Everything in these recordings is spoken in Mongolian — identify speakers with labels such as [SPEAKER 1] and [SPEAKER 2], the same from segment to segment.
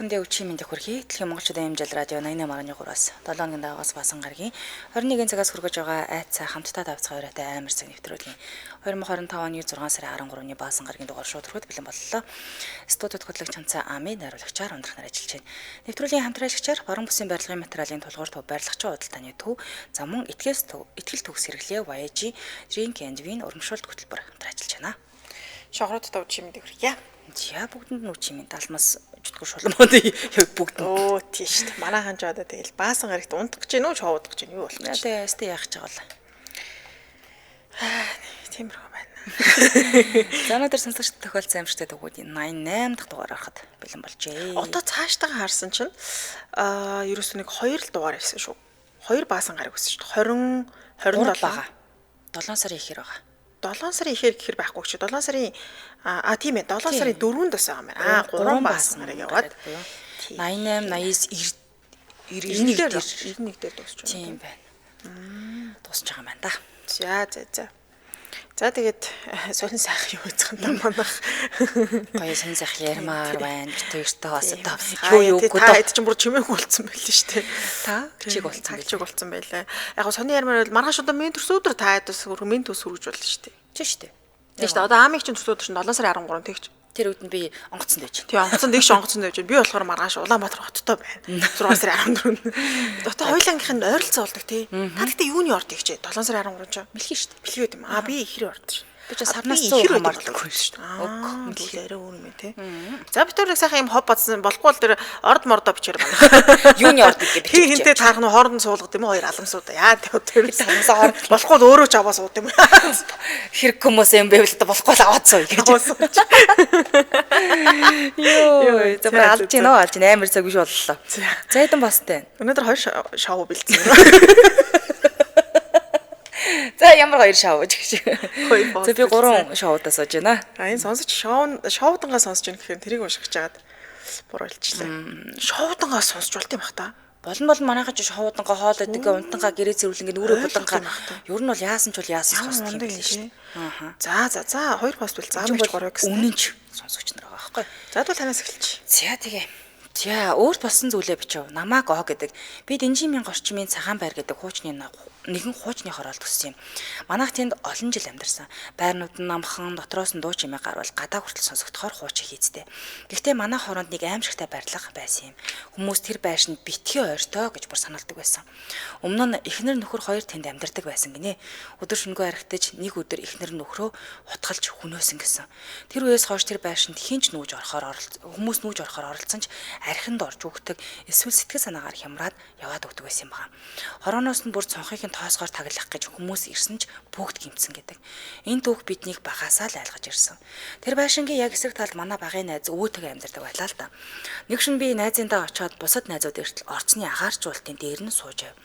[SPEAKER 1] бүхэндээ өчигдөр мэндийг хүргэе. Дэлхийн монголчуудын амжилт радио 88.3-аас 7 өдрийн дагаас басан гарагийн 21 цагаас хүргэж байгаа айцаа хамтдаа давцгаа өрөөтэй амар цаг нэвтрүүлгийн 2025 оны 6 сарын 13-ны басан гарагийн дугаар шууд хүргэж бэлэн боллоо. Студид хөтлөгч Цанцаа Ами найруулагчаар өндрөх нар ажиллаж байна. Нэвтрүүлгийн хамтраагчаар баруун бүсийн барилгын материалын тулгуур төв барилгачийн худалдааны төв, за мөн итгэл төгс хэрэглээ YG Drink and Wine урамшуулт хөтөлбөр хамтран ажиллаж байна.
[SPEAKER 2] Шогроод тавьж юм дэгвэрье.
[SPEAKER 1] За бүгдэнд нь үчи минь талмаас чутггүй шулмод бүгд.
[SPEAKER 2] Оо тийш. Манайхан ч одоо тэгэл баасан гарагт унтах гэж гинөө шоудах гэж юу болох
[SPEAKER 1] вэ? Тэгээ өстө яах гэж байгаа л.
[SPEAKER 2] Тиймэрхүү байна.
[SPEAKER 1] За өнөөдөр сонсогчдод тохиолдсон амжилттай дугуйдын 88 дахь дугаар харахад бэлэн болжээ.
[SPEAKER 2] Одоо цаашдаа харсан чинь ерөөсөө нэг 2 л дугаар ирсэн шүү. 2 баасан гараг өссөн шүү. 27
[SPEAKER 1] байгаа. 7 сарын ихэр байгаа.
[SPEAKER 2] 7 сарын ихэр гэхэр байхгүй ч 7 сарын тийм ээ 7 сарын 4-нд бас байгаа юм байна. 3 баасан гараг яваад
[SPEAKER 1] 88 89 91 дээр дуусч байна. Тийм байна. Дуусч байгаа юм байна да.
[SPEAKER 2] За тэгээд сонин сайхан юу хийх юм манах.
[SPEAKER 1] Гоё сонин сайхан ярмаар байна. Битүүртэй хос одоо
[SPEAKER 2] юу та хэд ч бүр чимээг болцсон байл шүү дээ.
[SPEAKER 1] Та чиг болцсон
[SPEAKER 2] байлаа. Яг сонин ярмаар бол маргааш одоо минь төрс өдөр та хэд бас минь төс хүргэж болно шүү дээ.
[SPEAKER 1] Тийм шүү дээ.
[SPEAKER 2] Тийм шүү дээ. Одоо аамиг чинь төрс өдөр чинь 7 сарын 13 тэгч.
[SPEAKER 1] Тэр үед нь би онгоцсон дэж.
[SPEAKER 2] Тийм онгоцсон дэж. Би болохоор маргааш Улаанбаатар хоттой байна. 6 сарын 14-нд. Одоо хоёулангийнх нь ойролцоо болдог тий. Та гэхдээ юуны орд ихчээ 7 сарын 13 ч
[SPEAKER 1] мэлхий шүү дээ.
[SPEAKER 2] Мэлхий байт юм. Би ихэр орд шүү.
[SPEAKER 1] Би ч сарнаас 100 хамаарлахгүй шүү дээ.
[SPEAKER 2] Мэлхий арай өөр юм тий. За бид нэг сайхан юм хоб бацсан болохгүй л тэр орд мордо бичээр байна.
[SPEAKER 1] Юуны орд гэдэг
[SPEAKER 2] би хинтээ таарах нь хооронд суулгад юм уу хоёр аламсууд яа тэр
[SPEAKER 1] сансаар
[SPEAKER 2] болохгүй л өөрөө ч аваа сууд юм.
[SPEAKER 1] Хэрэг хүмүүс юм байвал та болохгүй л аваад сууя гэж. Йоо за алж гинөө амар цаг биш боллоо. За хэдэн бастай.
[SPEAKER 2] Өнөөдөр 2 шоу бэлдсэн.
[SPEAKER 1] За ямар 2 шоу гэж. За би 3 шоудаа сууж байна.
[SPEAKER 2] Энэ сонсож шоудангаа сонсож байна гэхээр тэрийг уншиж чагаад буруулчихлаа. Шоудангаа сонсож болт юм бах та.
[SPEAKER 1] Болно манайхаа ч шоудангаа хоол идэг унтангаа гэрээ зэрүүлэн ингээ нүрээ булангаа. Ер нь бол яасан ч бол яасан сонсох юм биш шүү.
[SPEAKER 2] За 2 пост бил заамж 3 гэсэн.
[SPEAKER 1] Үнэн ч сонсогч нар байгаа байхгүй.
[SPEAKER 2] За тэгвэл танаас эхэлчих.
[SPEAKER 1] За тэгээ. За өөрт болсон зүйлээ бичв. Намааг оо гэдэг. Би Дэнжимийн горчмын цагаан байр гэдэг хуучны нэгэн хуучны хороолт өссөн юм. Манайх тэнд олон жил амьдарсан. Байрнууд нь намхан, дотроос нь дуу чимээ гарвал гадаа хүртэл сонсогдохоор хуучин хийцтэй. Гэхдээ манай хооронд нэг аимшигтай барилга байсан юм. Хүмүүс тэр байшинд битгий ойртой гэж бүр саналдаг байсан. Өмнө нь эхнэр нөхөр хоёр тэнд амьдардаг байсан гинэ. Өдөр шөнөгүй харагдаж нэг өдөр эхнэр нөхрөө утгалж хүнөөсөн гэсэн. Тэр үеэс хойш тэр байшинд хинч хүмүүс нүүж орохоор оролцсон ч архинд орж өгдөг, эсвэл сэтгэл санаагаар хямраад яваад өгдөг байсан юм байна. Хорооноос нь бүр цонхыг нь тоосгоор таглах гэж хүмүүс ирсэн ч бүгд гимцэн гэдэг. Энэ түүх биднийг багасаа л айлгаж ирсэн. Тэр байшингийн яг эсрэг талд манай багын найз өвөтэйг амьдардаг байлаа л да. Нэг шин би найзындаа очиод бусад найзууд эртэл орцны агаарчуултын дээр нь сууж байв.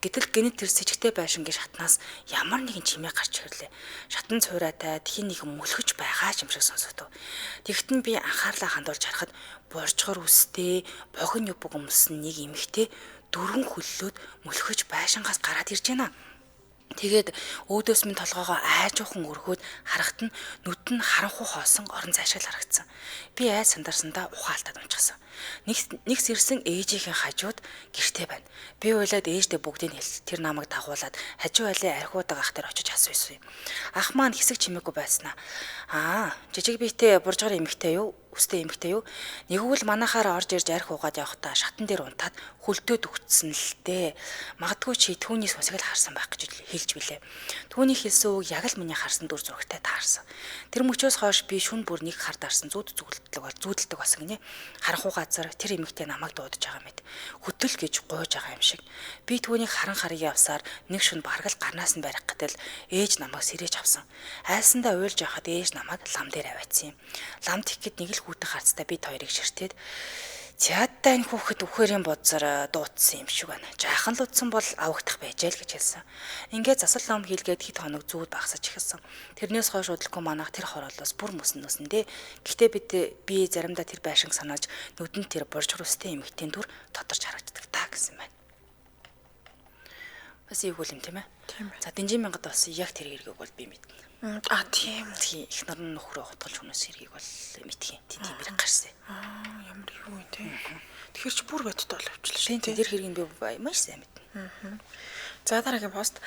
[SPEAKER 1] Гэтэл гинэт тэр сэжигтэй байшингийн шатнаас ямар нэгэн чимээ гарч ирлээ. Шатан цуураатай тхийн нэгэн мөлхөж байгаа юм шиг сонсогдов. Тэгтэн би анхаарлаа хандуулж харахад боржгор үстэй, богино юбг өмсөн нэг эмэгтэй дөрвөн хөллөөд мөлхөж байшингаас гараад ирж байна. Тэгээд өөдөөс минь толгоогоо айжуухан өргөөд харахад нь нүд нь харанхуй хоосон орон зайшаал харагдсан. Би айж сандарсандаа ухаалтаад унчихсан. Нэг сэрсэн ээжийнхэн хажууд гэртээ байна. Би уйлаад ээждээ бүгдийг хэлсэн. Тэр намайг дагуулад хажуу айлын архиудаг ах дээр очиж асуусан юм. Ах маань хэсэг чимээгүй байснаа. Жижиг биетэй буржгар эмэгтэй юу? Үстэй эмэгтэй юу? Нэгвэл манахаар орж ирж арх угаад явахдаа шатан дээр унтаад хөлдөөд өгцсөн л дээ. Магадгүй чи түүний сүнсийг л харсан байх гэж хэлж билээ. Түүний хэлсэн үг яг л миний харсан дүр зурагтай таарсан. Тэр мөчөөс хойш би шүн бүр нэг хар дарсан зүүдэлдэг болсон гинэ. Харанхуй газар тэр эмэгтэй намайг дуудаж байгаа мэт. Хөтөл гэж гуйж байгаа юм шиг. Би түүнийг харан явсаар нэг шүн баргал гарнаас нь барих гэтэл ээж намайг сэрэж авсан. Айсандаа уйлж явахад ээж намайг лам дээр аваадсан юм. Лам тихэд нэг л хүүтэн харцтай бид хоёрыг ширтээд "Зяадтай энэ хүүхэд үхээрийн бодсоор дуудсан юм шиг байна. Жаахан л утсан бол авагдах байжээ л" гэж хэлсэн. Ингээд засал ном хийлгээд хэд хоног зүүд багсаж эхэлсэн. Тэрнээс хойш удалгүй манайх тэр хороолоос бүр мөснөсөндөө. Гэхдээ би заримдаа тэр байшинг санааж нүдэнд тэр боржгор үстэй эмэгтэй дүр тодорч харагддаг та гэсэн байна. Бас юу юм тийм ээ.
[SPEAKER 2] Тийм ээ.
[SPEAKER 1] За Дэнжин мянгад болсон яг тэр хэргийг бол би мэднэ.
[SPEAKER 2] Тийм.
[SPEAKER 1] Тийм их нурн нөхрөө хотголж хүнээс хэргийг бол мэдхий. Тийм хэрэг гарсан.
[SPEAKER 2] Ямар юу юм те. Тэгэхээр чи бүр бодтой боловчлаа
[SPEAKER 1] Тийм
[SPEAKER 2] шүү.
[SPEAKER 1] тэр хэргийг би маш сайн мэднэ.
[SPEAKER 2] За дараагийн пост.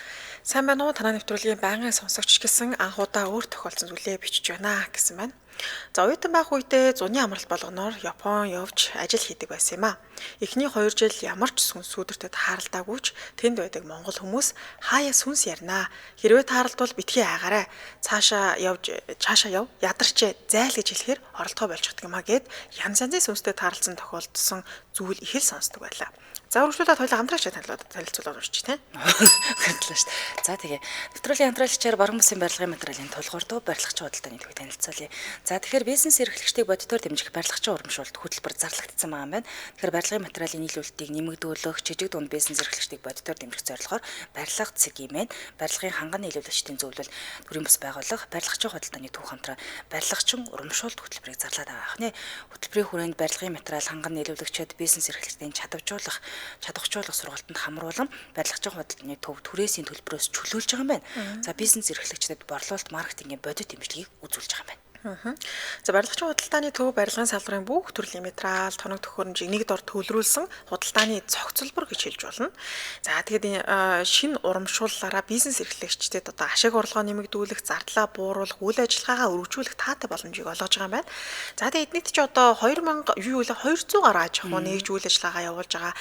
[SPEAKER 2] Сайн байна уу? Танай нэвтрүүлгийн байнгын сонсогч гэсэн анхудаа өөр тохиолдсон зүйлээ бичиж байна гэсэн байна. За оюутан байх үедээ зуны амралт болгоноор Япон явж ажил хийдэг байсан юм а. Эхний 2 жил ямар ч сүнс сүдэртэд харалдаагүй ч тэнд байдаг монгол хүмүүс хаяа сүнс ярина. Хэрвээ тааралдвал битгий аагаарай. Цаашаа яв ядарчээ зайл гэж хэлэхээр оролдохоо болж чаддаг юм а гэд янз янзын сүнстэй тааралцсан тохиолдсон зүйл их л сонсдог байлаа. За үргэлжлүүлээд хоёул хамтраач танилцуулаад урьж тийм.
[SPEAKER 1] Гэнэтлээ шүү дээ. За тэгээ нэвтрүүлгийн хамтраалагчаар баруун бүсийн барилгын материалын тулгуур дуу барилгачийн худалдааны төвийг танилцуулъя. За тэгэхээр бизнес эрхлэгчдийг бодитоор дэмжих барилгачийн урамшуулалт хөтөлбөр зарлагдсан байгаа юм байна. Тэгэхээр барилгын материалын нийлүүлэлтийг нэмэгдүүлэх, жижиг дунд бизнес эрхлэгчдийг бодитоор дэмжих зорилгоор барилга цэгийн барилгын ханган нийлүүлэгчдийн зөвлөл төрийн бас байгуулах барилгачийн худалдааны төв хамтраа барилгачийн урамшуулалт хөтөлбөрийг зарлаад байгаа юм. Хөтөлбөрийн хүрээнд барилгын материал ханган нийлүүлэгчид бизнес эрхлэгчдийн чадваржуулах сургалтанд хамруулан барилгачийн худалдааны төв түрээсийн төлбөрөөс чөлөөлж байгаа юм байна. За бизнес эрхлэгчдэд борлуулалт маркетингийн бодит дэмжлэгийг үзүүлж байгаа юм байна.
[SPEAKER 2] За барилгачийн худалдааны төв барилгын салбарын бүх төрлийн материал, тоног төхөөрөмжийг нэг дор төвлөрүүлсэн худалдааны цогцлбор гэж хэлж болно. За тэгээд шинэ урамшууллаараа бизнес эрхлэгчдэд одоо ашиг орлогоо нэмэгдүүлэх, зардлаа бууруулах, үйл ажиллагаагаа өргөжүүлэх таатай боломжийг олгож байгаа юм байна. За тэгээд эднийд ч одоо 200 гаруй аж ахуй нэгж үйл ажиллагаагаа явуулж байгаа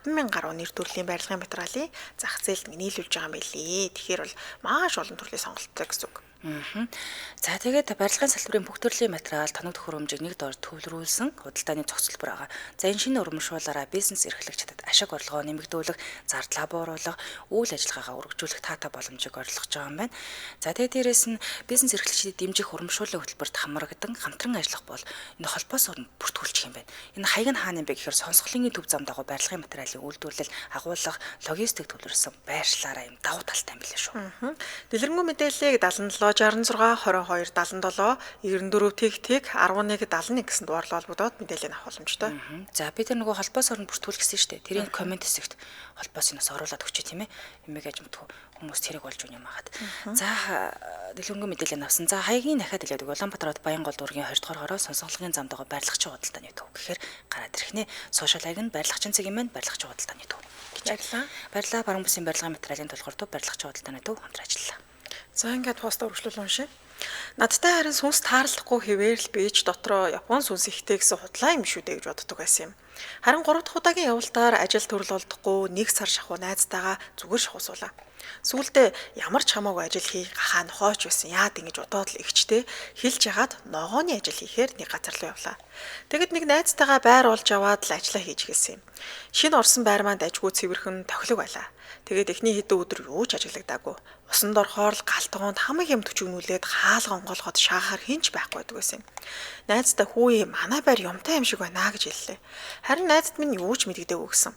[SPEAKER 2] 5,000 гаруй нэр төрлийн барилгын материалын зах зээлд нийлүүлж байгаа юм билээ. Тэгэхээр бол маш олон төрлийн сонголттой гэсэн үг.
[SPEAKER 1] За тэгээд барилгын салбарын бүх төрлийн материал, тоног төхөөрөмжийг нэг дор төвлөрүүлсэн худалдааны цогцлбор байгаа. За энэ шинэ урамшууллаараа бизнес эрхлэгчдэд ашиг орлогоо нэмэгдүүлэх, зардлаа бууруулах, үйл ажиллагаагаа өргөжүүлэх таатай боломжийг олгож байгаа юм байна. За тэгээд дээрэс нь бизнес эрхлэгчдэд дэмжих урамшууллын хөтөлбөрт хамтран ажиллах бол энэ холбоос өрн бүртгүүлчих юм байна. Энэ хаяг нь хаана юм бэ гэхээр сонсголынгийн төв зам дагуу барилгын материалын үйлдвэрлэл, агуулга, логистик төвлөрсөн байршлаараа юм давуу талтай юм билээ шүү.
[SPEAKER 2] Дэлгэрэнгүй мэдээллийг 77 66 22 77 94 тэг 11 71 гэсэн дугаарлал бодоод мэдээлэл авах боломжтой.
[SPEAKER 1] За бид нар нөгөө холбоос орнд бүртгүүл гэсэн шүү дээ. Тэрийн комент хэсэгт холбоос инээс оруулаад өгчээ тийм ээ. Эмээг ажимтгүй хүмүүс тэрэг болж өгнө юм агаад. За дэлгэрэнгүй мэдээлэл авсан. За хаягийн дахиад хэлээд Улаанбаатар хот Баянгол дүүргийн 20 дугаар хороо сонсголын зам дагуу барилгачийн худалдааны төв гэхээр гараад ирэх нэ. Сошиал хаяг нь барилгачийн цэг юм байна. Барилгачийн худалдааны төв. Баярлалаа. Баруун бүсийн барилгын материалын тулгуур төв барилгачийн худалдааны төв хамтран ажиллалаа.
[SPEAKER 2] За ингээд пост өргөжлөл уншия. Надтай харин сүнс таарлахгүй хэвээр л бийж дотроо Япон сүнс ихтэй гэсэн худлаа юм шүү дээ гэж боддог байсан юм. Харин 3 дахь удаагийн явалтаар ажил төрөл олдохгүй 1 сар шахуу найзтайгаа зүгээр шахуусуулаа. Сүүлдээ ямар ч хамаагүй ажил хийх гахаа нохооч байсан яад ингэж удаад л ихчтэй хэлж ягаад ногооны ажил хийхээр нэг газар руу явлаа. Тэгэд нэг найзтайгаа байр олж аваад л ажиллаа хийж гээсэн юм. Шинэ орсон байр маань дажгүй цэвэрхэн тохилог байлаа. Тэгээд эхний хэдэн өдөр юу ч ажиглагдаагүй. Усанд орохоор л галтгоонд хамаг юм төчгнүүлээд хаалга онгоолгоод шаагахаар хинч байхгүй байдаг байсан юм. Найзтай хүү манай байр юмтай юм шиг байна гэж хэллээ. Харин найзд минь юу ч мэддэггүй гэсэн.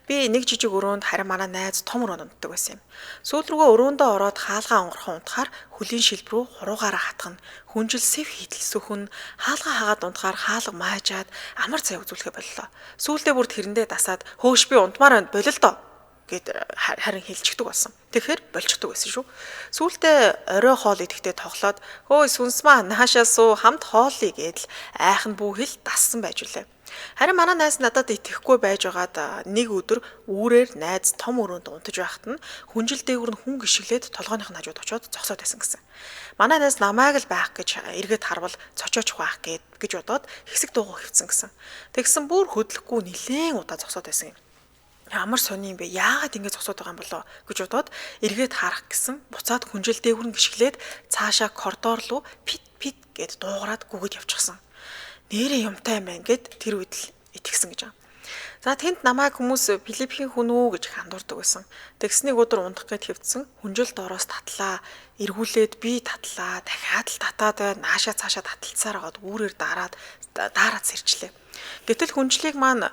[SPEAKER 2] Би нэг жижиг өрөөнд харин манай найз том өрөөнд унтдаг байсан юм. Сүүл рүүгээ өрөөндөө ороод хаалгаа онгорхон унтахаар хөлийн шилб рүү хуруугаараа хатгана. Хүнжил сэв хитэлсөхөн хаалгаа хагаад унтахаар хаалга маажаад амар цай үзүүлэхэ боллоо. Сүүлдээ бүр тэрэндээ дасаад хөөш би унтмаар байна болил доо гэд харин хэлчихдэг болсон. Тэгэхээр болчихдог байсан шүү. Сүүлдээ орой хоол идэхдээ тоглоод хөөе сүнс маа наашаа суу хамт хоолъё гэдэл айхан бүхэл дассан байж үлээ. Харин манай найз надад итгэхгүй байж байгаад нэг өдөр үүрээр найз том өрөөнд унтаж байхад нь хүнжил дээгүүр нь хүн гიშгэлээд толгойнх нь хажууд очиод зогсоод байсан гэсэн. Манай найз намайг л байх гэж эргээд харвал цочооч байх гэж бодоод хэсэг дуугаа хөвцөн гэсэн. Тэгсэн бүр хөдлөхгүй нилээн удаа зогсоод байсан юм. Ямар сони юм бэ? Яагаад ингэж зогсоод байгаа юм болоо гэж бодоод эргээд харах гэсэн. Буцаад хүнжил дээгүүр нь гიშгэлээд цаашаа коридор руу пит пит гэд дуугараад гүгэд явчихсан. Нэрээ юмтай юм байна гэд тэр үед л итгэсэн гэж байгаа. За тэнд намайг хүмүүс Филиппийн хүн үү гэж хандуурдаг байсан. Тэгснийг өдөр унтах гэд хэвдсэн. Хүнжил доороос татлаа, эргүүлээд би татлаа, дахиад л татаад наашаа цаашаа таталцаар агаад үүрээр дараад сэрчлээ. Гэтэл хүнжлийг маань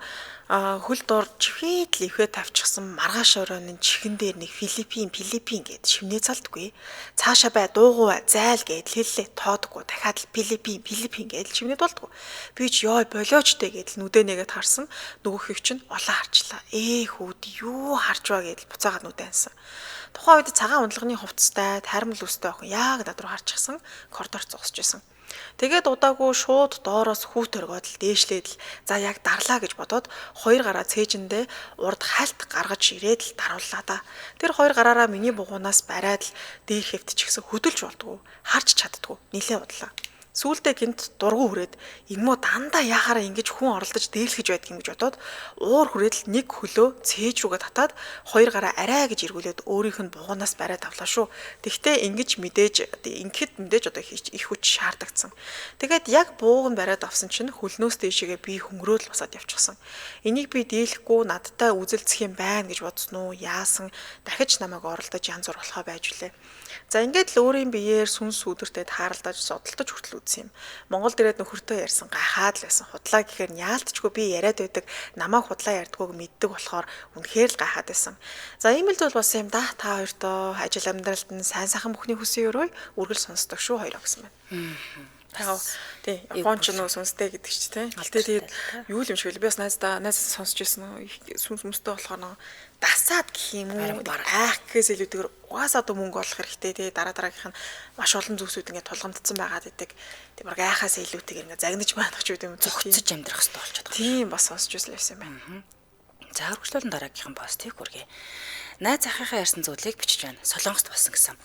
[SPEAKER 2] хөл дор чихээд л ивхэ тавьчихсан маргааш оройн чихэн дээр нэг Филиппин гэд шивнээ цалдаггүй. Цаашаа бай дуугуу зайл гэд хэллээ тоодгүй. Дахиад л Филиппин гэд шивнээ дуулдаггүй. Би ч ёо болиочтэй гэд нүдэ нэгэд харсан. Нөгөөхийг чинь олоо харчлаа. Хүүд юу харж байгаа гэд буцаагаад нүдэ ансан. Тухайн үед цагаан унтлагын хувцастай таримл үстэй охин яг над руу харчихсан. Коридор зогсож байсан. Тэгээд удаагүй шууд доороос хүүт өргөөд л дээшлээд л за яг дарлаа гэж бодоод хоёр гараа цээжиндээ урд хальт гаргаж ирээд л дарууллаа да. Тэр хоёр гараараа миний бугуунаас бариад л дээр хэвтчихсэн хөдөлж болдгоо. Харж чаддгүй. Нилээ удлаа. Сүүлдээ гинт дургу хүрээд ингэмөө дандаа яхаараа ингэж хүн оролдож дээрлэхэж байдаг юм гэж бодоод уур хүрээд л нэг хөлөө цээж рүүгээ татаад хоёр гараа арай гэж эргүүлээд өөрийнх нь бугуунаас бариад авлаа шүү. Тэгтээ ингэж ингэхэд мэдээж одоо их хүч шаардагдсан. Тэгээд яг бууг нь бариад авсан чинь хөлнөөс дээшээгээ би хөнгөрөөл босоод явчихсан. Энийг би дийлэхгүй надтай үзэлцэх юм байна гэж бодсон уу? Яасан дахиж намайг оролдож янз бүр болохоо байж үлээ. За ингээд л өөрийн биеэр сүнс сүудэртэй тааралдаж судалдаж хүртэл үзсэн юм. Монгол дээрээ нөхөртөө ярьсан гайхаад л байсан. Худлаа гэхээр яалтчгүй би яриад байдаг намайг худлаа ярьдгүйг мэддэг болохоор үнэхээр л гайхаад байсан. За ийм л зүйл болсон юм да. Та хоёртоо ажил амьдралд нь сайн сайхан бүхний хүсэн өрөө үргэлж сонсдог шүү хоёроо гэсэн байна. Тий, Японч нөө сүнстэй гэдэг чи тий. Гэтэ тэгээд юу л юм шиг л би бас найзаа сонсч ирсэн. Сүнс сүнстэй болохоор нөө дасаад гэх юм уу айх гэхээс илүүтэйгээр угаасаа одоо мөнгө олох хэрэгтэй тий. Дараагийнх нь маш олон зүйлсүүд ингээд тулгамдсан байгаад идэг. Тэг баг айхаас илүүтэйгээр ингээд загнаж маадах ч үгүй юм
[SPEAKER 1] зогцож амьдрах хэрэгтэй болчиход байна.
[SPEAKER 2] Тийм бас сонсч байсан юм байна.
[SPEAKER 1] За хөргөжлөлн дараагийнхан постыг хүргэе. Найз ахыхаа ярьсан зүйлийг бичиж байна. Солонгост болсон гэсэн.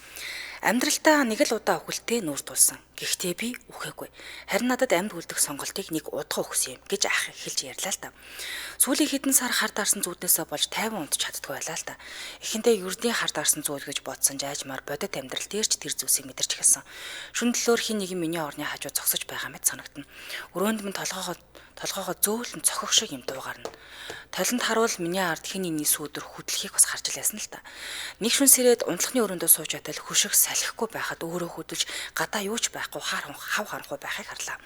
[SPEAKER 1] Амьдралтаа нэг л удаа үхэлтэй нүүр тулсан. Гэхдээ би үхээгүй. Харин надад амьд үлдэх сонголтыг нэг удаа өгсөн юм гэж ах хэлж ярьлаа л та. Сүүлийн хэдэн сар хар дарсан зүуднээсээ болж 50 унтж чаддгүй байлаа л та. Эхэндээ ердийн хар дарсан зүйл гэж бодсон жаажмаар бодит амьдрал дээр ч тэр зүйлсийг мэдэрч эхэлсэн. Шүн төлөөр хин нэг миний орны хажуу зогсож байгаа мэт санагдана. Өрөөнд минь толгоогоо зөөлөн цохих шиг юм дуугарна. Толинд харуул миний ард хин нэгний сүүдэр хөдлөхийг бас харж лээсэн л та. Нэг шүн сэрээд унтлахны өрөөндөө сууж атал хөшиг салхихгүй байхад өөрөө хөдөлж гадаа юу ч байхгүй хав харанхуй байхыг харлаа.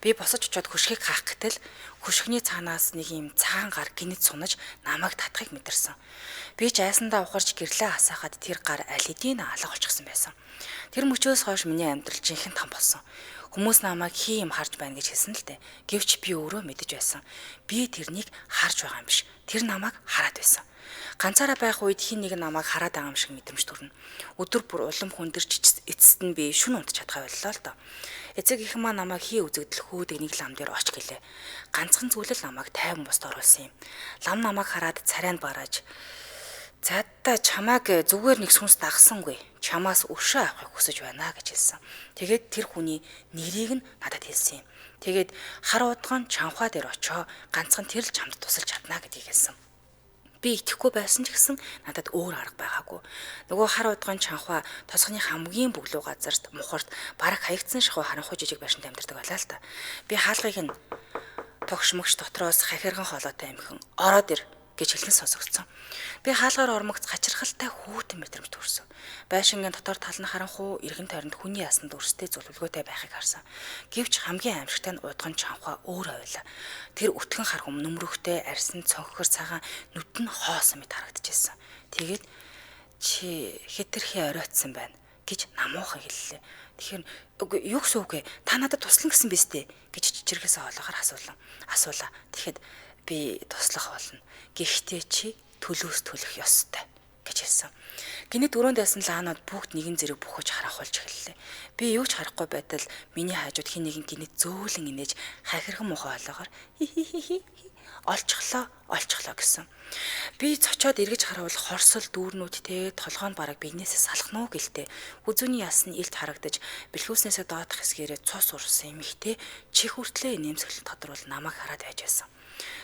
[SPEAKER 1] Би босож очиод хөшгийг хаах гэтэл хөшгөний цаанаас нэг юм цагаан гар гинэд сунаж намайг татахыг мэдэрсэн. Би ч айсандаа ухарч гэрлээ хасаахад тэр гар аль хэдийн алга болчихсон байсан. Тэр мөчөөс хойш миний амьдрал жинхэнэ том болсон. Хүмүүс намайг хий юм харж байна гэж хэлсэн л дээ. Гэвч би өөрөө мэдэж байсан. Би тэрнийг харж байгаа юм биш. Тэр намайг хараад байсан. Ганцаараа байх үед хин нэг намайг хараад байгаа юм шиг мэдрэмж төрнө. Өдөр бүр улам хүндэрч эцэст нь би шүн унтж чадхаа боллоо л доо. Эцэг их маа намайг хий үзэгдэл хөөдөг нэг лам дээр оч гэлээ. Ганцхан зүйл л намайг тайван босд оруулсан юм. Лам намайг хараад царайнд барааж "Цаадаа чамааг зүгээр нэг сүнс дагсангүй. Чамаас өшөө авахыг хүсэж байна" гэж хэлсэн. Тэгээд тэр хүний нэрийг нь надад хэлсэн юм. Тэгээд хар удгаан чанхаа дээр очоо ганцхан тэр л чамд тусалж чадна гэдгийг хэлсэн. Би итгэхгүй байсан ч гэсэн надад өөр арга байгаагүй. Нөгөө хар удгаан чанхаа тосгоны хамгийн бөглөө газарт мухарт бараг хаягдсан шахуу харанхуй жижиг байшинтай амьдардаг байлаа л та. Би хаалгыг нь тогшмогч дотроос хахирган холоотой амхин ороод ир гэж хэлхэн сонсогдсон. Би хаалгаар ормогц хачирхалтай хүүтэн мэдрэмж төрсөн. Байшингийн дотор тал нь харанхуй эргэн тойронд хүний ясанд өрстэй зөвлөгөөтэй байхыг харсан. Гэвч хамгийн аимшигтай нь удган чанхаа өөрөө байлаа. Тэр өтгөн хар хүм нүмрөхтэй арьсан цонхор цагаан нүд нь хоосон мэт харагдчихсан. Тэгээд чи хэтэрхий оройтсан байна гэж намуухан хэллээ. Тэгэхээр юу гэсэн үг вэ? Та надад туслан гэсэн биз дээ гэж чичирхээсээ хоолоогоор асуулаа. Тэгэхэд би туслах болно. Гэхдээ чи төлөөс төлөх ёстой гэж хэлсэн. Гинэд өрөөнд байсан лаанууд бүгд нэгэн зэрэг бухаж харахулж эхэллээ. Би юу ч харахгүй байтал миний хажууд хин нэгэн гинэд зөөлөн инээж хахирхан мухаа олоогоор олчихлоо гэсэн. Би цочоод эргэж харавал хорсол дүүрнүүдтэй толгойн бараг биенээсээ салхнуу гэлтэй. Үзүүний яс нь илт харагдаж бэлхүүснээсээ доодох хэсгээрээ цус урсан эмхтэй чих хүртлээ нэмсгэлэн тодорвол намайг хараад байж байсан.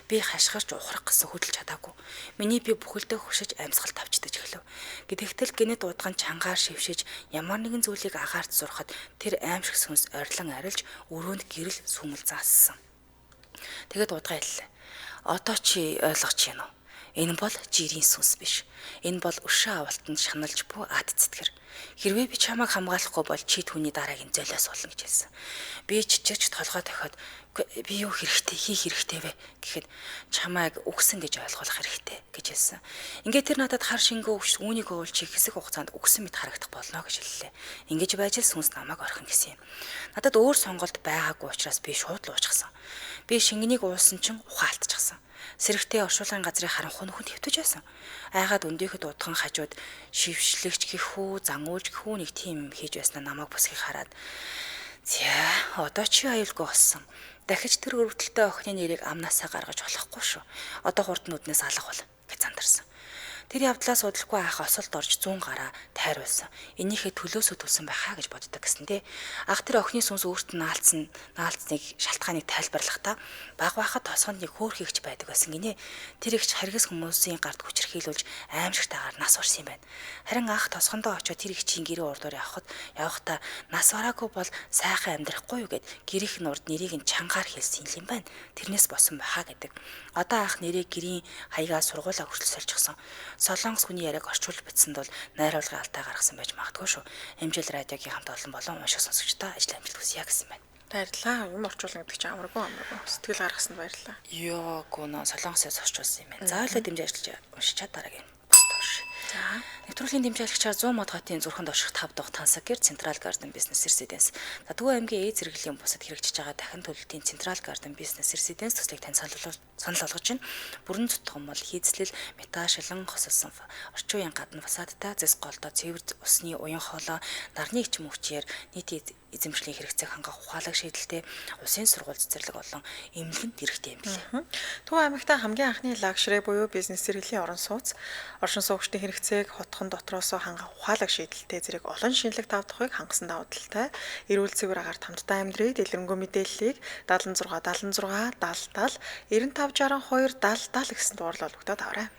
[SPEAKER 1] Би хашгирч ухрах гэсэн хөдөлж чадаагүй. Миний би бүхэлдээ хөшиж амьсгал тавчдаж эхлэв. Гэтэл гинэд удгаан чангаар шившиж ямар нэгэн зүйлийг агаарт сурахад тэр аимшиг сүнс орилон арилж өрөөнд гэрэл сүмэл заасан. Тэгэд удгаа хэллээ. Одоо чи ойлгож байна уу? Энэ бол жирийн сүнс биш. Энэ бол өшөө авалтанд шаналж буй ад цэтгэр. Хэрвээ би чамайг хамгаалахгүй бол чи түүний дараагийн золиос болно гэж хэлсэн. Би чичирч толгой дохиод би юу хэрэгтэй хийх хэрэгтэй вэ гэхэд чамайг үгсэн гэж ойлгуулах хэрэгтэй гэж хэлсэн. Ингээд тэр надад хар шингөө өгч үүнийг уул чи хэсэг хугацаанд үгсэн мэт харагдах болно гэж хэллээ. Ингэж байж л сүнс намайг орхин гэсэн юм. Надад өөр сонголт байгаагүй учраас би шууд л уучсан. Би шингэнийг уусан чинь ухаалтчихсан. Сэрэгтэй оршуулгын газрыг харанхуй нөхөнд хэвтэж байсан. Айгаад өндийхэд удхан хажууд шившлэгч гэхүү, зангуулж гэхүү нэг тийм юм хийж байснаа намайг босхийг хараад "За, одоо чи аюулгүй болсон. Дахиж тэр өрөвдөлтөй охины нэрийг амнаасаа гаргаж болохгүй шүү. Одоо хурд нүднээс алга бол" гэж зандарсан. Тэр явдлаас удалгүй ах осолд орж 100 гараа тайруулсан. Энийхээ төлөөсөө төлсөн байхаа гэж боддог гэсэндээ ах тэр охины сүнс өөрт нь наалцныг шалтгааныг тайлбарлахдаа баг байхад тосгонд нэг хөөр хийгч байдаг байсан гинэ. Тэр ихч харгас хүмүүсийн гарт хүчрхийлүүлж аимшигтайгаар нас орсон юм байна. Харин ах тосгондоо очиод тэр ихчийн гэрээ урдуур явахдаа нас бараагүй бол сайхан амьдрахгүй юу гэд гэрийнх нь урд нэрийг нь чангаар хэлсэн юм байна. Тэрнээс босон байхаа гэдэг. Одоо ах нэрээ гэрийн хаягаа сургуулаа хүртэл сольчихсон. Солонгос хүний яриаг орчуулж бичсэнд бол найруулгын алтай гаргасан байж магадгүй шүү. Эмжил радиогийн хамт олон унших сонсогчдоо ажил амжилт хүсье гэсэн байна.
[SPEAKER 2] Баярлалаа. Юм орчуулна гэдэг чинь амаргүй. Сэтгэл гаргасанд баярлалаа.
[SPEAKER 1] Йоо, гүнөө солонгосоос орчуулсан юм байна. Заавал дэмжиж ажиллаж уншичаад дараагийн бус тоош. За, нэвтрүүлгийн дэмжигчаар 100 мод хотын зүрхэнд орших 5 дахь тансаг гэр Централ Гарден бизнес резиденс. За, Төвөө аймгийн зэрэглэлийн бусад хэрэгжиж байгаа дахин төлөлтийн Централ Гарден бизнес резиденс төслийг тань санал болгож байна. Бүрэн зүтгэн мол хийцлэл, меташилан хосолсон орчин үеийн гадна фасадтай зэс голдоо цэвэр усны уян хоолой, нарны ичим өвчээр нийт эзэмшлийн хэрэгцээг хангах ухаалаг шийдэлтэй усын сургууль цэцэрлэг болон эмнэлгэнд хэрэгтэй юм билээ.
[SPEAKER 2] Төв аймагта хамгийн анхны лагшрэ буюу бизнес зэрэглэлийн орон сууц, оршин суугчдын хэрэгцээг хотхон дотроос хангах ухаалаг шийдэлтэй зэрэг олон шинэлэг тавдахыг хангасан давуу талтай эрүүл цэвэр агаар тамтай амьдрыг дэлгэрэнгүй мэдээллийг 76 76 70 70 95 62 70 70 гэсэн дуурлал өгдөөд аваарай.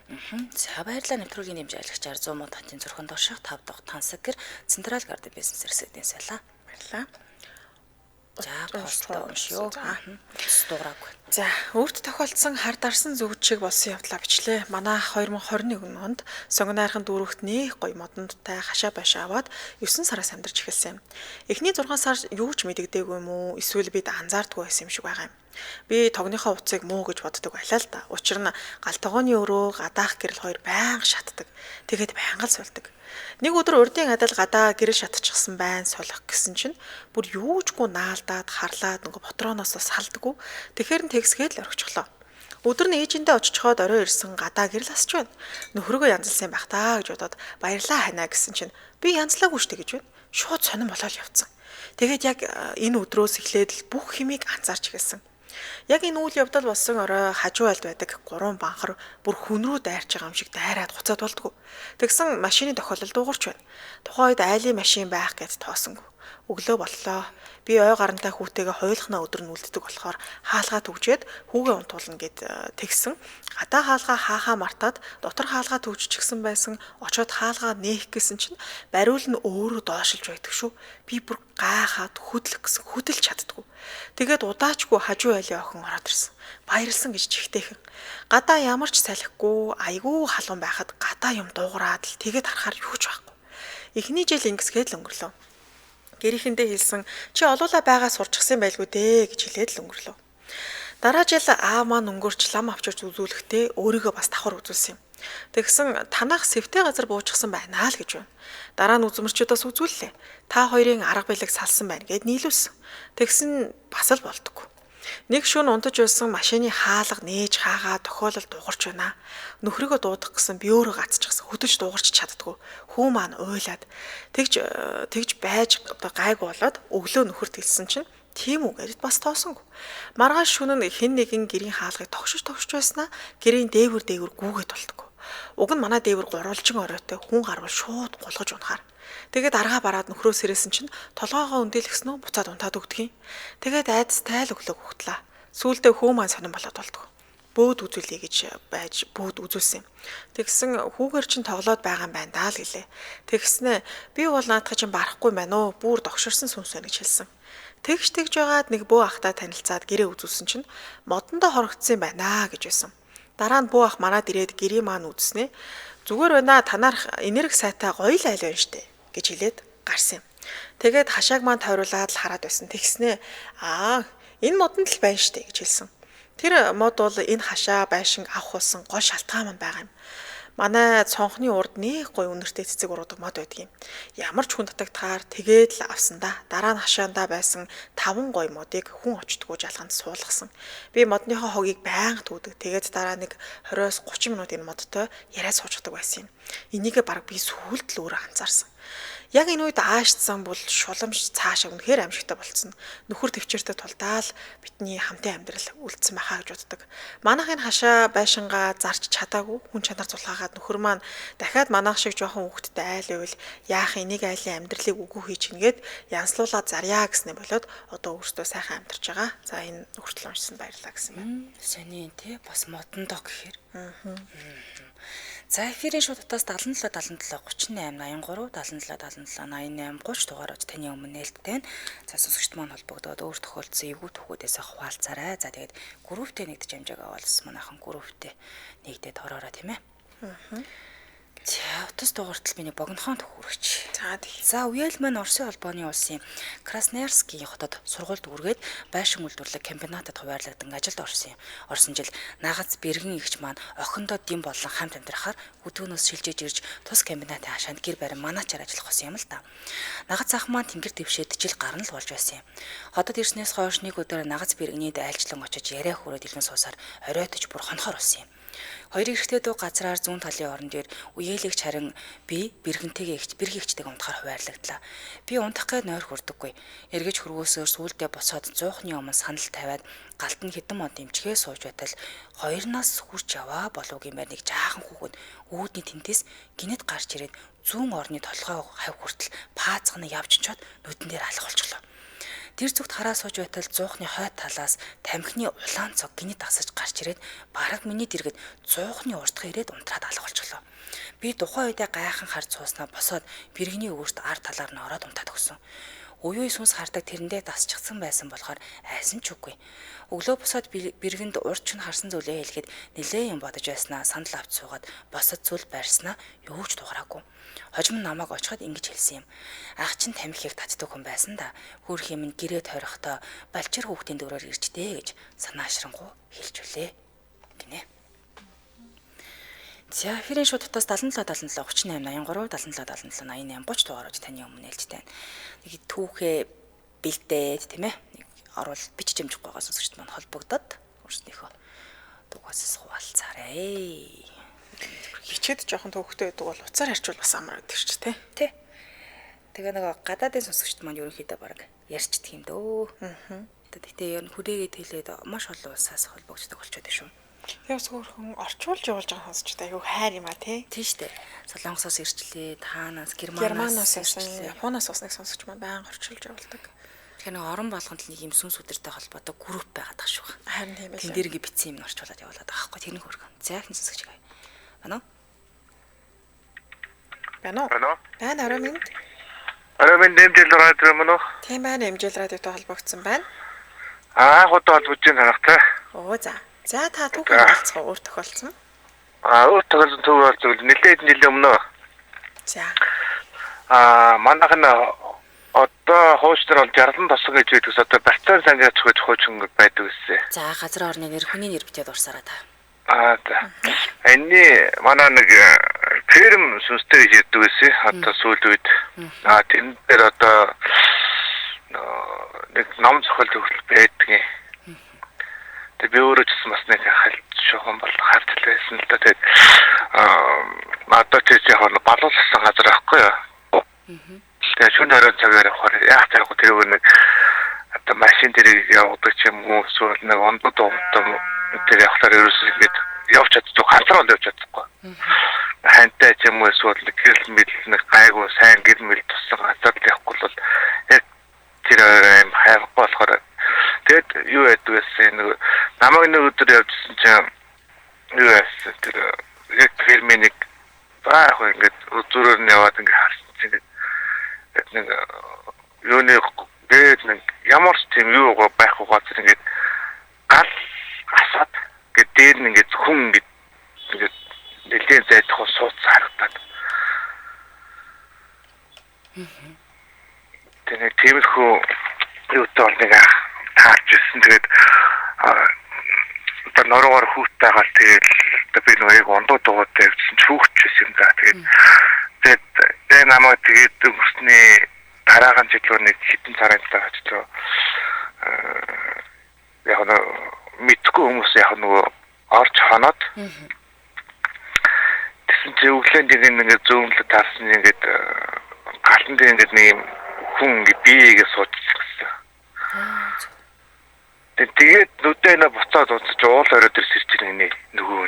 [SPEAKER 1] За, баярлалаа. Нэвтрүүлгийн дэмжиж ажиллагчаар 100 мод хотын зүрхэнд орших 5 дахь тансаг гэр Централ Гарден бизнес резиденс байлаа.
[SPEAKER 2] Баярлалаа.
[SPEAKER 1] За, постоо уншиё. Дуурайгүй.
[SPEAKER 2] За, өөрт тохиолдсон хар дарсан зүгжиг болсон явдлаа бичлээ. Манайх 2021 онд сонгон найрхан дүүрэгт нэг гоё модонтой хашаа башаа аваад 9 сараас амьдарч эхэлсэн. Эхний 6 сар юу ч мэдэгдээгүй юм уу? Эсвэл бид анзаардгүй байсан юм шиг байгаа юм. Би тогныхоо утсыг муу гэж боддог байлаа л да. Учир нь галтгооны өрөө гадаах гэрэл хоёр байнга шатдаг. Тэгээд байнга л сулдаг. Нэг өдөр урдын адил гадаа гэрэл шатчихсан байна сулах гэсэн чинь бүр юучгүй наалдаад харлаад нөгөө ботроноос салдаггүй. Тэгэхээр нь тэгсгээд л орчихлоо. Өдөр нь ээжиндээ очичхоод орой ирсэн гадаа гэрэл асч байна. Нөхрөгөө янзлсан байх таа гэж бодоод баярлаа ханаа гэсэн чинь би янзлаагүй штэ гэж байна. Шууд сонирн болоод явцсан. Тэгээд яг энэ өдрөөс эхлээд л бүх хэмийг анзаарч эхэлсэн. Яг энэ үйл явдал болсон орой хажуу альд байдаг 3 банхар бүр хүн рүү дайрч байгаа юм шиг дайраад хуцаад болдгоо. Тэгсэн машины тохиолдол дуугарч байна. Тухайн үед айлын машин байх гэж тоосонгүй. Өглөө боллоо. Би ой гарантай хүүтэйгээ хойлохноо өдөр нь үлддэг болохоор хаалгаа төгжээд хүүгээ унтуулна гэд тэгсэн. Гадаа хаалгаа хаахаа мартаад дотор хаалгаа төгжчихсэн байсан. Очоод хаалгаа нээх гэсэн чинь бариул нь өөрөө доошилж байдаг шүү. Би бүр гайхаад хөдлөх гэсэн хөдөлж чаддгүй. Тэгээд удаачгүй хажуу айлын охин ороод ирсэн. Баярлсан гэж чихтэйхэн. Гадаа ямар ч салхигүй айгүй халуун байхад гадаа юм дуугараад л тэгээд харахаар юу ч байхгүй. Эхний жил ингэсгээд л өнгөрлөө. Гэрийнхэндээ хэлсэн чи олуула байгаа сурчсан байлгүй дээ гэж хэлээд л өнгөрлөө. Дараа жил аав маань өнгөрч лам авчирч үзүүлэхдээ өөрийгөө бас давхар үзүүлсэн юм. Тэгсэн танах сэвтэй газар буучихсан байна л гэж байна. Дараа нь үзмэрчүүдээс үзүүллээ. Та хоёрын арга билег салсан байна гэд нийлүүлсэн. Тэгсэн бас л болдгоо. Нэг шөнө унтаж байсан машины хаалга нээж хаагаа тохиолол дуугарч байна. Нөхрийгөө дуудах гэсэн би өөрөө гацчихсан. Хөдөлж дуугарч чаддгүй. Хүү маань уйлаад тэгж байж гайг болоод өглөө нөхөрт хэлсэн чинь тийм үү гэдээ бас тоосонгүй. Маргааш шөнө нь хэн нэгэн гэрийн хаалгыг тогшиж байснаа гэрийн дээвэр гүүгээд болтгоо. Уг нь манай дээвэр гурвалжин оройтой хүн гарвал шууд гулгаж унахаар. Тэгээд аргаа бараад нөхрөөс ирээсэн чинь толгоогоо өндөлгснөө буцаад унтаад өгдөг юм. Тэгээд айдастай л өглөө ухтлаа. Сүүлдээ хөө маань сонирн болоод болтгоо. Бөөд үзүүлье гэж байж бөөд үзүүлсэн. Тэгсэн хүүгээр чинь тоглоод байгаа юм байна даа л гэлээ. Тэгснэ би бол наадах чинь барахгүй байна уу? Бүр догширсан сүнс байна гэж хэлсэн. Тэгж байгаад нэг бөө ахтай танилцаад гэрээ үзүүлсэн чинь модондоо хорогдсон юм байна гэж байсан. Дараа нь бүү ах манад ирээд гэрээ маань үзснэ. Зүгээр байна танаар энерги сайтай гоё л айл байна штэ гэж хэлээд гарсан юм. Тэгээд хашааг маань тойруулаад л хараад байсан. Тэгснэ энэ модонд л байна штэ гэж хэлсэн. Тэр мод бол энэ хашаа байшин авах болсон гол шалтгаан маань байгаа юм. Манай цонхны урд нэг гой үнэртэй цэцэг уруудаг мод байдаг юм. Ямар ч хүн татагтахаар тэгээд л авсан да. Дараа нь хашаандаа байсан 5 гой модыг хүн очтгоо жалганд суулгасан. Би модныхоо хогийг байнга туудаг. Тэгээд дараа нэг 20-30 минут энэ модтой яриа суучдаг байсан юм. Энийгээ баг би сүүлд л өөрөө анзаарсан. Яг энэ үед аашдсан бол шуламж цаашаа үнэхээр амжигтай болцсон. Нөхөр төвчээртэй тулдаал бидний хамтын амьдрал үлдсэн байхаа гэж боддог. Манайхын хашаа байшингаа зарч чадаагүй хүн чанар цулгаагаад нөхөр маань дахиад манайх шиг жоохон хүүхэдтэй айлвал яах энийг айлын амьдралыг үгүй хийж гингээд янслуулаад зарьяа гэснэ болоод одоо өөртөө сайхан амьдарч байгаа. За энэ хүртэл уншсан баярлалаа гэсэн юм.
[SPEAKER 1] Сони тий бас модон доо гэхээр. За эфирийн шууд утаас 77 77 38 83 77 77 88 30 дугаарууд таны өмнө нээлттэй байна. За сонсогчд маань холбогдоод өөр тохиолдсон эвгүй төхөөдөөс хуваалцаарай. За тэгээд групптэй нэгдэж амжаагаа болсон манайхан групптэй нэгдээд ороорой тийм ээ. За утас дугаартал миний богинохон төхөрөгч. За үеэл маань Оросын холбооны улсын Красноярскийн хотод сургуульд үргээд байшин үйлдвэрлэх комбинатад хуваарлагдсан ажилд орсон юм. Орсон жил нагац бэргэн игч маань охиндоо дэм болон хамт амьдрахаар өдөөнөөс шилжиж ирж тус комбинатын хашаанд гэр барин манаачаар ажиллах болсон юм л да. Нагац ах маань тэнгэр дэвшээд жил гарна л болж байсан юм. Хотод ирснээс хойш нэг өдөр нагац бэргэний айлчлан очиж яриа хүрээд илгэн суусаар оройтож бүр хонохоор болсон юм. Хоёр эрэгтэй дүү газраар зүүн талын орон дээр үеэлэгч харин би бэргэнтэйгээ бэргийгчтэйг унтахаар хуваарлагдлаа. Би унтах гээд нойр хүрдэггүй. Эргэж хөрвөөсөөр сүулдэ босоод 100-ны өмнө санал тавиад галт нь хэдэн мод имчгээ сууж байтал хоёрнаас хурч яваа болов гэмээр нэг жаахан хүүхэд үүдний тентээс гинэт гарч ирээд зүүн орны толгой хав хүртэл паацгана явж чод нүдэн дээр алах болчихлоо. Тэр зүгт хараа сууж байтал зуухны хойд талаас тамхины улаан цог гинэт асаж гарч ирээд бараг миний дэргэд зуухны уртх ирээд унтраад алга болчихлоо. Би тухайн үедээ гайхан харж сууснаа босоод бэргэний өвөрт ар талаар нь ороод унтаад өгсөн. Уюу сүнс хардаг тэрэндээ дасчихсан байсан болохоор айсан ч үгүй. Өглөө босоод бэргэнд урд ч харсан зүйлээ хэлэхэд нэлээ юм бодож байснаа сандал авч суугаад босод зүйл барьснаа юу ч дугараагүй. Хожим намайг очиход ингэж хэлсэн юм. Ах чин тамхиг татдаг хүн байсан да. Хөрх юм гэрээ тойрохдоо балчир хүүхдийн дөрөөр ирчтэй гэж санаашрангу хэлж үлээ гинэ. За эфирийн шууд утаас 77 77 38 83 77 77 88 30 дугаарууд таны өмнө нээлттэй байна. Нэг түүхээ бэлдээд тийм ээ. Нэг оруул бичиж амжихгүй байгаа сонсогчд маань холбогдоод өөрснийхөө дугаас хуваалцаарай.
[SPEAKER 2] Хичээд жоохон төвхтэй байдаг бол уцаар харьчвал бас амар гэдэг ч тий.
[SPEAKER 1] Тэгээ нэг гадаадын сонсогчд маань ерөнхийдөө баг ярьчдаг юм дөө. Тэгтээ ер нь хүрээгээд хэлээд маш олон улсаас холбогддог болчиход байна шүү.
[SPEAKER 2] Яс хөрхөн орчуулж явуулж байгаа сонсогчтой аюу хайр юм а тий.
[SPEAKER 1] Тийм шүү дээ. Солонгосоос ирчлээ, таанаас,
[SPEAKER 2] Германаас ирсэн, Японоос усныг сонсогч маань байнга орчуулж явуулдаг.
[SPEAKER 1] Тэгэхээр нэг орон болгонд л нэг юм сүнс өдөртэй холбоотой групп байгаад тах шүү.
[SPEAKER 2] Харин тийм ээ.
[SPEAKER 1] Тэн дээр ингээ битсэн юм орчуулад явуулаад байгаа байхгүй тэрний хөргөн. Зайхан сонсогч гай. Байна уу? Байна орой минь.
[SPEAKER 3] Орой минь дэмжил радио мөн үү?
[SPEAKER 2] Тийм байна, дэмжил радиотой холбогдсон байна.
[SPEAKER 3] Хотод холбогдож байгаа харахтай.
[SPEAKER 2] Оо за. За та түүхээ болцгоо өөр тохиолдсон.
[SPEAKER 3] Өөр тохиолдсон түүх бол нэлээд жилийн өмнө.
[SPEAKER 2] За.
[SPEAKER 3] Манайх нь одоо хуучнаар бол Жарлан тосго гэж байдгаас одоо Барцаан санжаач гэж хуучин байдаг гэсэн.
[SPEAKER 1] За газар орны нэр хүний нэр битээд урсараа та.
[SPEAKER 3] За. Энэний манай нэг ферм сүнстэй гэж яддаг гэсэн. Одоо сүүл үед тэн дээр одоо нэг ном зохиол төгсөл байдаг юм. Тэгээ би өөрөө ч бас нэг хальт шохон бол харж байсан л да. Тэгээд одоо ч яг нь балуулсан газар байхгүй юу? Тэгээ шөнө орой цагаар явахаар яах хэрэггүй тэрүүг нэг одоо машин дээр явдаг ч юм уу эсвэл нэг ондод уутам тэр явахаар ерөөсөө ингэж явж чадчих хантрал явж чадахгүй. Хантай ч юм уу эсвэл гэрэл мэдл нэг гайгүй сайн гэр мэд туссан газар явахгүй бол яг тэр юм хайрх болохоор тэгэд юу яддаг гэсэн нэг намайг нэг өдөр явжсэн чинь юу яасан тэр яг фермэник баах ингэж зүрээр нь яваад ингэ харсан чинь нэг юуны дээд нэг ямар ч тийм юу байхгүй газар ингэ гал асаад гэдэг дээр нь ингэ хүн ингэ тиймэрхүү юутай бол нэг таарч ирсэн. Тэгээд одоо нороор хүүхдтэйгаа тэгээд би нэг ондоо дугуйтай явсан ч хүүхч байсан юм да. Тэгээд намайг тэгээд өнгөрсний дараагийн жилээр нэг хэдэн сарын дараа яг нэг мэдгүй хүмүүс яг нөгөө орж хоноод тэгсэн чи өглөөнд ингээд зөөмлө таарсан ингээд галанд ингээд нэг хүн ингээд биегээ суудчихсан. Тэгээд нүдэнэ буцаад унцаж уул ороод ирсэн чинь нөгөө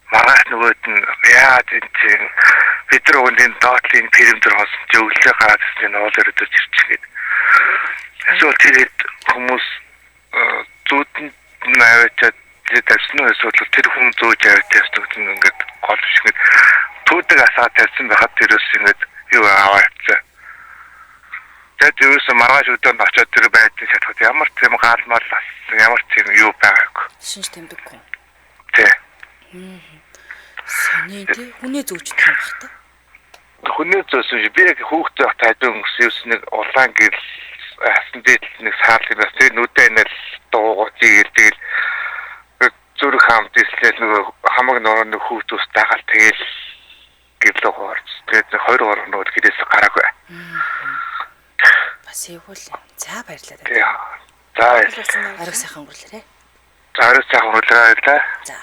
[SPEAKER 3] маргааш нөгөөд нь яа тийм бид нар үндийн доотлын пирамид хоосон чи өглөө гараад ирсэн уул ороод ирчихгээд. Эсвэл тэгээд хүмүүс зүүдэнд навчаад тавьсан уу эсвэл тэр хүн зөөж аваад тавьсан ингээд гол шиг туудаг асаа тавьсан байхад тэрөөс ингээд юу аваацсан. Тэгээд юусэн маргааш өдөрт очиод тэр байдгийг шатхад ямар тийм гаалмал ямар тийм юу байгаагүй.
[SPEAKER 1] Шинж тэмдэггүй.
[SPEAKER 3] Тий.
[SPEAKER 1] Саний тий хүнээ зөөждөг юм бах та.
[SPEAKER 3] Хүнээ зөөсөн би яг хүүхдээ тайдан өнгөсөн нэг улаан гэрэл асан дээр нэг саарлын бас тэр нүдэнэл дуугаж игээл зүрх хамт ислэл нөгөө хамаг нөрөө хүүхдүүс дагаал тэгэл гэрлөө хоорч. Тэгээд 2 орон нөгөө гэрээс гараагүй.
[SPEAKER 1] Бас ийгүүл. За баярлалаа.
[SPEAKER 3] За
[SPEAKER 1] арга сайхан өнгөрлөөрэй.
[SPEAKER 3] За арга сайхан өнгөрлөөрэй.
[SPEAKER 1] За.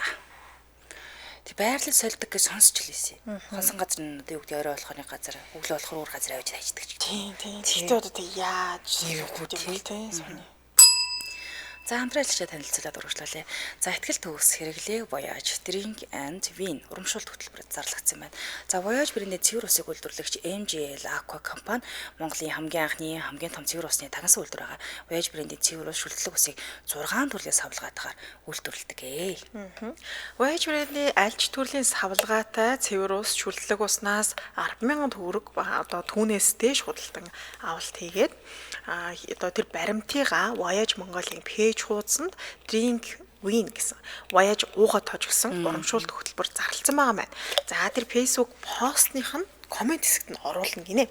[SPEAKER 1] Тэг байрлал сольдог гэж сонсч лээсэн. Хонсон газар нь одоо юу гэдэг орой болохын газар, өглөө болохоор уур газар авиж хайждаг ч гэдэг.
[SPEAKER 2] Тийм. Тэгтээ одоо тэг яаж тийм сони.
[SPEAKER 1] За хамтраалчаа танилцуулаад урагшлуулъя. За ихтгэл төгс хэрэглээ Voyage Drink and Wine урамшуулт хөтөлбөрөд зарлагдсан байна. За Voyage брендийн цэвэр усыг үйлдвэрлэгч MGL Aqua компани Монголын хамгийн анхны хамгийн том цэвэр усны тагнасан үйлдвэр байгаа. Voyage брендийн цэвэр ус шүлтлэг усыг 6 төрлийн савлгаатаар үйлдвэрлэдэг.
[SPEAKER 2] Voyage брендийн альч төрлийн савлгаатай цэвэр ус шүлтлэг уснаас 10,000 төгрөг одоо түүнээс дээш худалдан авалт хийгээд одоо тэр баримтыгаа Voyage Mongolia-ийн пэйж хуудсанд Drink Win гэсэн Voyage уугаад тоож гисэн урамшуулт хөтөлбөр зарласан байгаа маань. За тэр Facebook постных нь комент хэсэгт нь оруулна гинэ.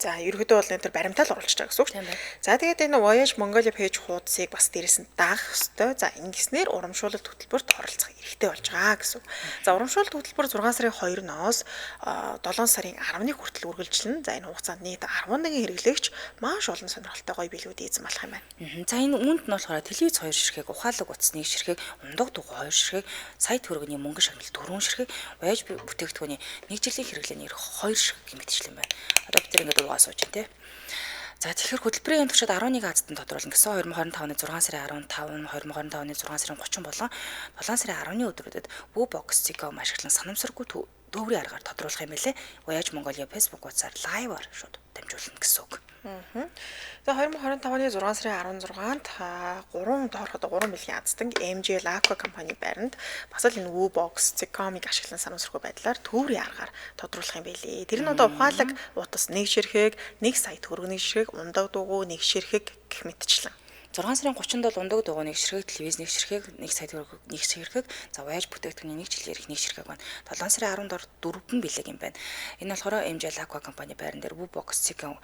[SPEAKER 2] За ерөөдөө бол энэ төр баримтаал оруулж байгаа гэсэн үг. За тэгээд энэ Voyage Mongolia page хуудсыг бас дээрээс нь даах ёстой. За ингэснээр урамшуулалт хөтөлбөрт оролцох эрхтэй болж байгаа гэсэн. За урамшуулалт хөтөлбөр 6 сарын 2-ноос 7 сарын 10-ны хүртэл үргэлжилнэ. За энэ хугацаанд нийт 11 хэрэглэгч маш олон сонирхолтой гоё билүүд эзэн болох юм байна.
[SPEAKER 1] За энэ үүнд нь болохоор телевиз 2 ширхэг, ухаалаг утас 1 ширхэг, ундаг дугуй 2 ширхэг, сая төгрөгийн мөнгө шагнал 4 ширхэг, Voyage бүтээгдэхүүний 1 жилийн хэрэглээний 2 ширхэг гэмтэлжлэн байна. Одоо бид тэр ингээд сууж тий. За тэгэхээр хөтөлбөрийн туршид 11 азтанд тодруулна гэсэн 2025-ны 6 сарын 15, 2025-ны 6 сарын 30 болон 7 сарын 10-ны өдрүүдэд Box Cicom ашиглан санамсаргүй төврийн аргаар тодруулах юм байлээ. Voyage Mongolia Facebook хуудасаар лайваар шууд дамжуулна гэсэн үг.
[SPEAKER 2] За 2025-ны 6 сарын 16-нд 3 доорход 3 мөлгийн азтан MGL Aqua компани байранд бас л энэ Box Cicom-ыг ашиглан санамсаргүй байдлаар төврийн аргаар тодруулах юм байлээ. Тэр нь одоо ухаалаг утас 1 ширхэг, 1 сая төгрөгийн ширхэг, ундаг дугуй 1 ширхэг гэх мэтчлэн
[SPEAKER 1] 6 сарын 30-нд бол ундаг дугуй 1 ширхэг, телевиз 1 ширхэг, 1 сая төгрөг 1 ширхэг, за Voyage бүтээгдэхүүний 1 жилийн эрх 1 ширхэг байна. 7 сарын 10-нд 4 билег юм байна. Энэ болохоор MGL Aqua компани байран дээр Box Cicom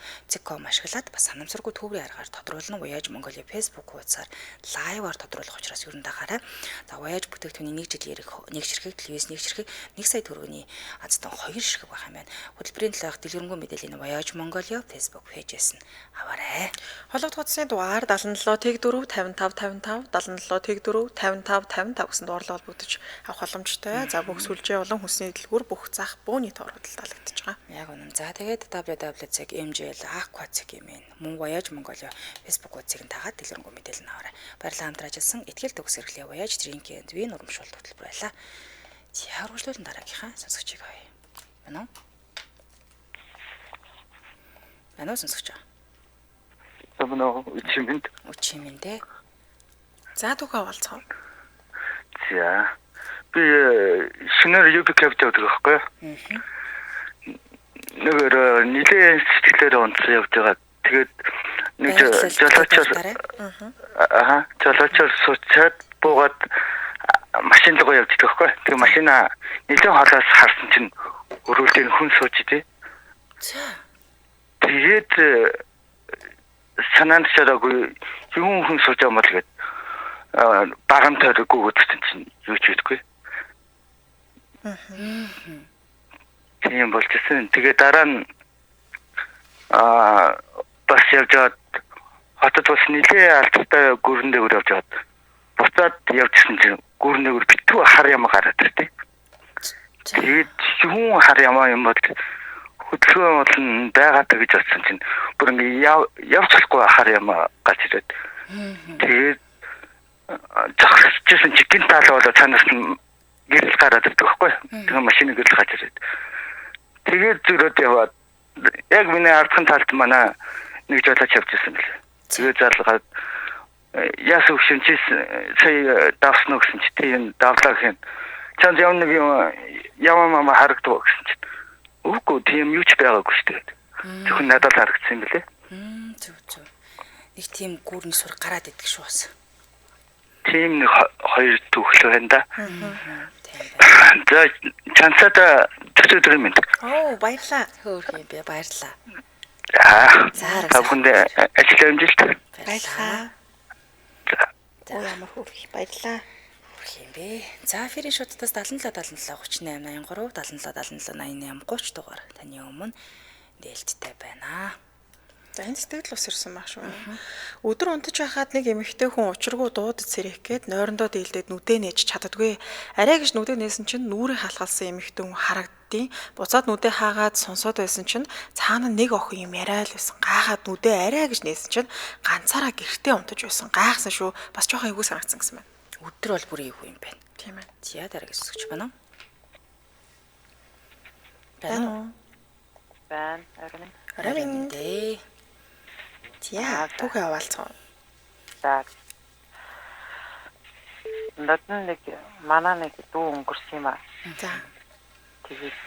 [SPEAKER 1] ашиглаад бас санамсаргүй төврийн аргаар тодруулна. Voyage Mongolia Facebook хуудасаар лайваар тодруулах учраас ерөн дагаарай. За Voyage бүтээгдэхүүний 1 жилийн эрх 1 ширхэг, телевиз 1 ширхэг, 1 сая төгрөгийн азтан 2 ширхэг байх юм байна. Хөтөлбөрийн талаарх дэлгэрэнгүй мэдээллийн Voyage Mongolia Facebook пэйжээс нь аваарай.
[SPEAKER 2] Холбогд хуудасны дугаар 77 Тэг4 55 55 77 Тэг4 55 55 гэсэн дуурлал холбогдож авах боломжтой. За бүх сүлжээ болон хүнсний дэлгүүр бүх зах бөөний тоорууд таалагдчихж байгаа.
[SPEAKER 1] Яг үнэн. За тэгээд www.mgl aqua.cg-ийн мөн Voyage Mongolia Facebook хуудсыг дагаад дэлгэрэнгүй мэдээлэл нь аваарай. Баярлалаа хамтран ажилласан ихтгэл төгс хэрэглээ Voyage Drink and Wine урамшуулалт хөтөлбөр байлаа. За үргэлжлүүлэн дараагийнхаа сонсогчийг авъя. Байна уу? Манай сонсогч.
[SPEAKER 4] Томно үчимэнд.
[SPEAKER 2] За түүхээ болцгоо.
[SPEAKER 4] За. Би шинээр юбик явж байгаа байхгүй юу? Нэг нилээ сэтгэлээр онцсон явж байгаа. Тэгээд нэг жолоочоор жолоочоор суучаад буугаад машин руу явж байгаа байхгүй юу? Тэгээд машина нилээ холоос харсан чинь өрөөлдөө хүн сууж дээ.
[SPEAKER 1] За.
[SPEAKER 4] Тэгээд санаанд шараагүй юм хүн сууж байгаа мал гээд багам тойроггүй гэдсэн чинь юу ч үгүй. Тийм болчихсон. Тэгээ дараа нь бас явж аваад хотод бас нилээ алдартай гүрэн дээгүүр явж аваад буцаад явжсэн чинь гүрэн дээгүүр битүү хар ямаа гараад иртээ. Тэгээд хүн хар ямаа юм бол хөдөлгөөн бол байгаадаа гэж бодсон чинь бүр ингээ явж болохгүй хар ямаа гарч ирээд. Тэгээд зогсчихсэн чигийн таал болоо цаанаас нь гэрэл гараад ирдэг байхгүй. Тэгээ машины гэрэл гарч ирээд. Тэгээд зөрөөд яваад яг миний ардхан талд манай нэг жолооч явж ирсэн бэл. Тэгээд зарлгаад яас өгшин чи сая давснаа гэсэн чи тийм давлаа гэх юм. Чанд явна нэг юм яваа харагдав гэсэн чи. Үгүй тийм юу ч байгаагүй шүү дээ. Зөвхөн надад харагдсан юм билээ.
[SPEAKER 1] Зүг. Нэг тийм гүрний сур гараад идэх шүү бас.
[SPEAKER 4] Тийм нэг хоёр төгөлөө байна да. За чансаа төсөөдөр юм.
[SPEAKER 2] Оо баярлаа.
[SPEAKER 1] Хөөх юм би баярлаа.
[SPEAKER 4] За бүхэндээ ажил амжилт.
[SPEAKER 2] Баярлаа. Оо ямар хөөрхий баярлаа.
[SPEAKER 1] Хөөх юм бэ. За эфирийн шуудтаас 77 77 38 83 77 77 88 30 дугаар таны өмнө нээлттэй байна.
[SPEAKER 2] За энэ сэтгэл ус ирсэн баг шүү. Өдөр унтаж байхад нэг эмэгтэй хүн учиргүй дуудаж сэрэх гээд нойрондоо дийлдээд нүдэ нээж чаддаггүй. Арай гэж нүдэ нээсэн чинь нүрээ халахалсан эмэгтэй хүн харагддیں۔ Буцаад нүдэ хаагаад сонсоод байсан чинь цаана нэг охин юм яриа л байсан. Гайхаад нүдэ арай гэж нээсэн чинь ганцаараа гэртээ унтаж байсан. Гайхсан шүү. Бас жоохон эвгүй санагдсан гэсэн байна.
[SPEAKER 1] Өдөр бол бүр эвгүй юм байна.
[SPEAKER 2] Тийм ээ.
[SPEAKER 1] За дараагийн сүсгч байна уу?
[SPEAKER 5] Байна.
[SPEAKER 2] Оройн. За түүхээ аваалцгаа.
[SPEAKER 5] За. Надад нэг манай нэг дүү өнгөрсөн юм аа.
[SPEAKER 2] За.
[SPEAKER 5] Тэгээд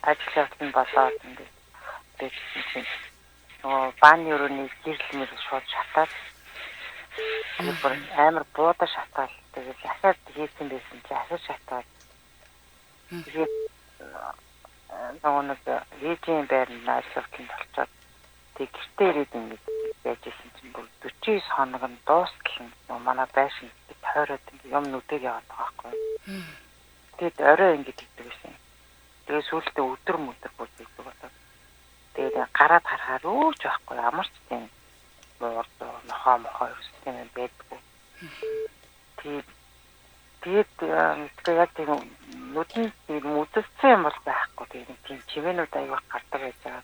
[SPEAKER 5] ажил явсан болоод ингээд тэгсэн чинь нөгөө бааны өрөөний гэрэл мэл шууд шатаад бүр амар буудаа шатаад тэгээд ахаад хийсэн байсан чи ахаад шатаад тэгээд нөгөө нэг режим байранд ажиллахын болцоод тэг гэртээ ирээд ингээд яаж исэн чинь бүр 49 хоног нь дуусгах юм манай байшин тойроод юм нүдэг яваад байгаа байхгүй. Тэгээд орой ингээд иддэг байсан. Тэгээд сүүлдээ өдөр бүр иддэг болоод тэгээд гараад харахаар өөч байхгүй амарч тийм муурд нохоо ерөөсөө юм байдгүй. Тэгээд яг тийм нүдэн мүдэлцсэн юм бол байхгүй тийм чимээнүүд аяг гардаг байж байгаа.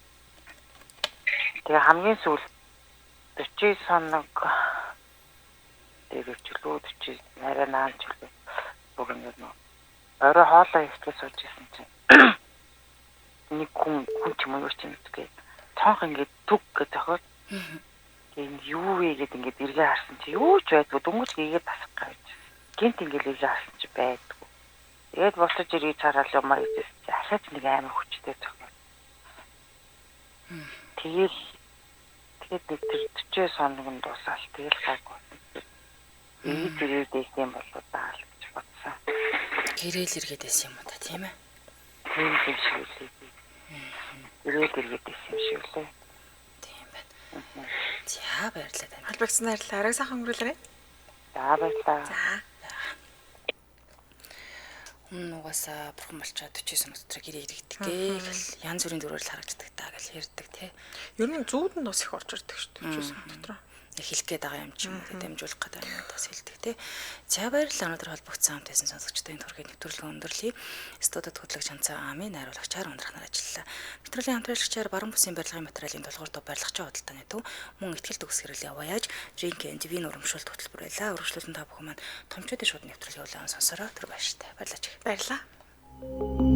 [SPEAKER 5] Тэгээ хамгийн сүүл 49 хоног тэгээд чөлөө 40 арай наан чөлөө бүр ингэ нөө орой хоолоо ихтэй сууж исэн чинь нэг хүн ч юм уу ч юм тэгээд цонх ингэ түг гэж зохиод энэ юу вэ гэдэг ингэ эргээ харсан чи юу ч байдгүй дөнгөж ийгээ тасах гэж гинт ингэ л эргээ харсан чи байдгүй тэгээд болчих ирээ царал юмаа ийсэн чи ахаач нэг амар хүчтэй зохиод тэгээд нэг тэр 40 хоногт дуусаал тэгэл гайгүй ирээд байсан болоо даа л гэж бодсон.
[SPEAKER 1] Гэрэл иргээд байсан юм уу та тийм ээ?
[SPEAKER 5] Тийм шиг үлээ. Ирээд байсан юм шиг үлээ.
[SPEAKER 1] Тийм байна. За баярлалаа тань.
[SPEAKER 2] Албагцсан баярлалаа. Арай сайхан өнгөрүүлээрэй.
[SPEAKER 5] За баярлалаа.
[SPEAKER 2] За.
[SPEAKER 1] Нугасаа бурхан болчоод 49 хоног дотор гэрээ иргэдэг гэл янз бүрийн дүрээр л харагддаг таа гэж ярьдаг тий.
[SPEAKER 2] Ер нь зүүдэн бас их орж ирдэг шүү дээ 49 хоног дотор.
[SPEAKER 1] Хэлэх гээд байгаа юм ч юм уу дамжуулах гэдэг юм бас хэлдэг тий. За баярлалаа өнөөдөр холбогдсон хамт байсан сонсогчдын төрхийг нэвтрүүлгээ өндөрлөе. Студид хөтлөгч Ханцаа Амын найруулагчаар өндрахнаар ажиллалаа. Нэвтрүүлгийн хамтрагчаар баруун бүсийн барилгын материалын долгуур дуу барилгачаа худалдааны төв мөн ихтгэл төгс хэрэглээ Voyage Drink and Vin урамшуулт хөтөлбөр байлаа. Өргөжлөлтөнд та бүхэн маань томчуудын шууд нэвтрүүлгээ улаан сонсороо түр баяртай. Баярлалаа.
[SPEAKER 2] Баярлалаа.